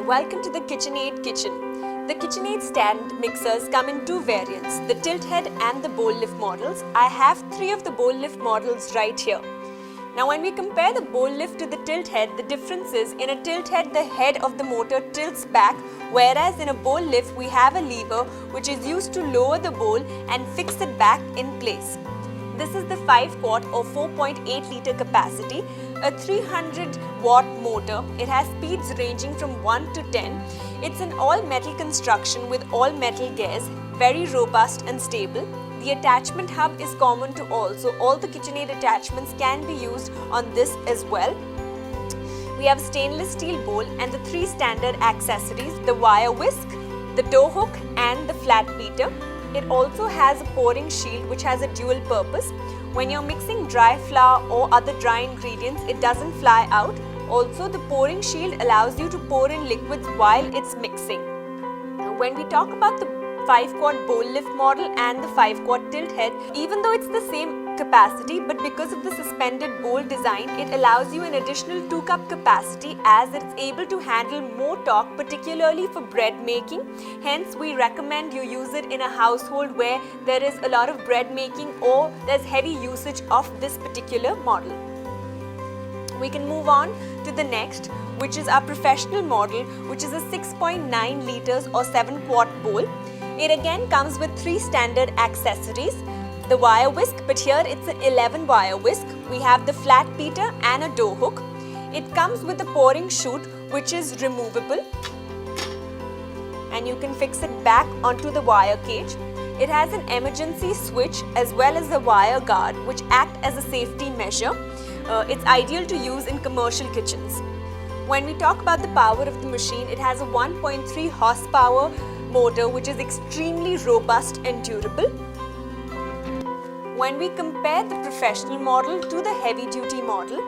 welcome to the Kitchenaid kitchen. The Kitchenaid stand mixers come in two variants, the tilt head and the bowl lift models. I have three of the bowl lift models right here. Now when we compare the bowl lift to the tilt head, the difference is in a tilt head the head of the motor tilts back, whereas in a bowl lift we have a lever which is used to lower the bowl and fix it back in place. This is the 5 quart or 4.8 litre capacity, a 300 watt motor. It has speeds ranging from 1 to 10. It's an all metal construction with all metal gears, very robust and stable. The attachment hub is common to all, so all the KitchenAid attachments can be used on this as well. We have stainless steel bowl and the three standard accessories, the wire whisk, the dough hook and the flat beater. It also has a pouring shield which has a dual purpose. When you're mixing dry flour or other dry ingredients, it doesn't fly out. Also, the pouring shield allows you to pour in liquids while it's mixing. When we talk about the 5 quart bowl lift model and the 5 quart tilt head, even though it's the same capacity, but because of the suspended bowl design, it allows you an additional 2 cup capacity as it's able to handle more torque, particularly for bread making. Hence, we recommend you use it in a household where there is a lot of bread making or there's heavy usage of this particular model. We can move on to the next, which is our professional model, which is a 6.9 liters or 7 quart bowl. It again comes with 3 standard accessories. The wire whisk, but here it's an 11 wire whisk. We have the flat beater and a dough hook. It comes with a pouring chute which is removable and you can fix it back onto the wire cage. It has an emergency switch as well as a wire guard which act as a safety measure. It's ideal to use in commercial kitchens. When we talk about the power of the machine, it has a 1.3 horsepower motor which is extremely robust and durable. When we compare the professional model to the heavy duty model,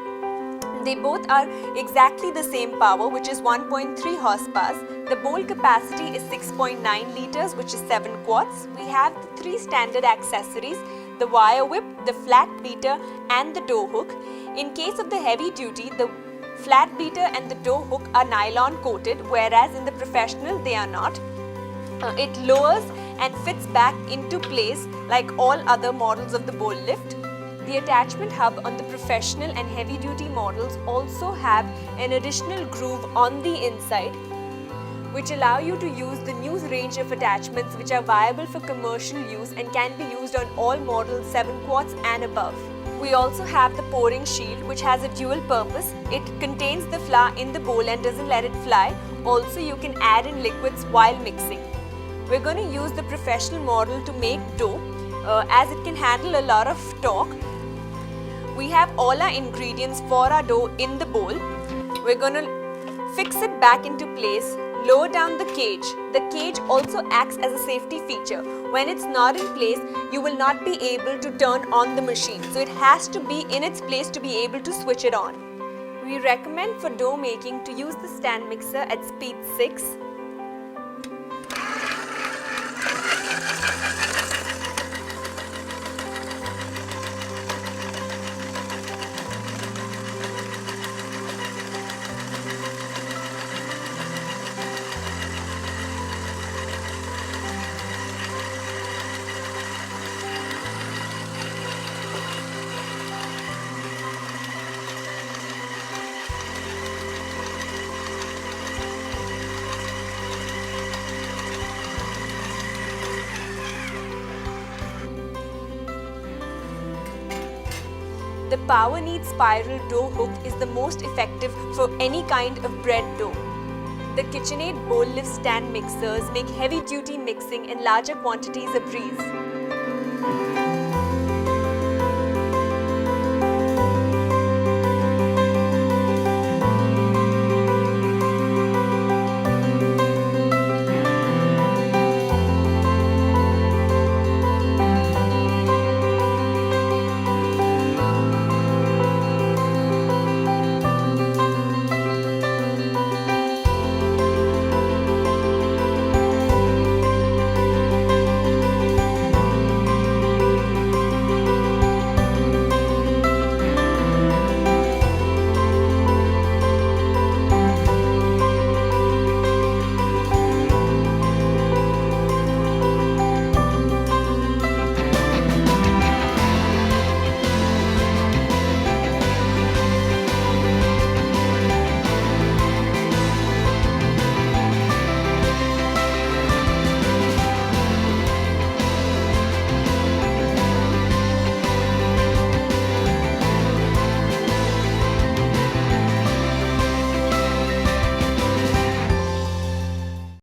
they both are exactly the same power, which is 1.3 horsepower. The bowl capacity is 6.9 liters, which is 7 quarts. We have the 3 standard accessories, the wire whip, the flat beater and the dough hook. In case of the heavy duty, the flat beater and the dough hook are nylon coated, whereas in the professional they are not. It lowers and fits back into place like all other models of the bowl lift. The attachment hub on the professional and heavy duty models also have an additional groove on the inside which allow you to use the new range of attachments which are viable for commercial use and can be used on all models 7 quarts and above. We also have the pouring shield which has a dual purpose. It contains the flour in the bowl and doesn't let it fly. Also, you can add in liquids while mixing. We're going to use the professional model to make dough as it can handle a lot of torque. We have all our ingredients for our dough in the bowl. We're going to fix it back into place, lower down the cage. The cage also acts as a safety feature. When it's not in place, you will not be able to turn on the machine. So it has to be in its place to be able to switch it on. We recommend for dough making to use the stand mixer at speed 6. The power need spiral dough hook is the most effective for any kind of bread dough. The KitchenAid bowl lift stand mixers make heavy duty mixing in larger quantities a breeze.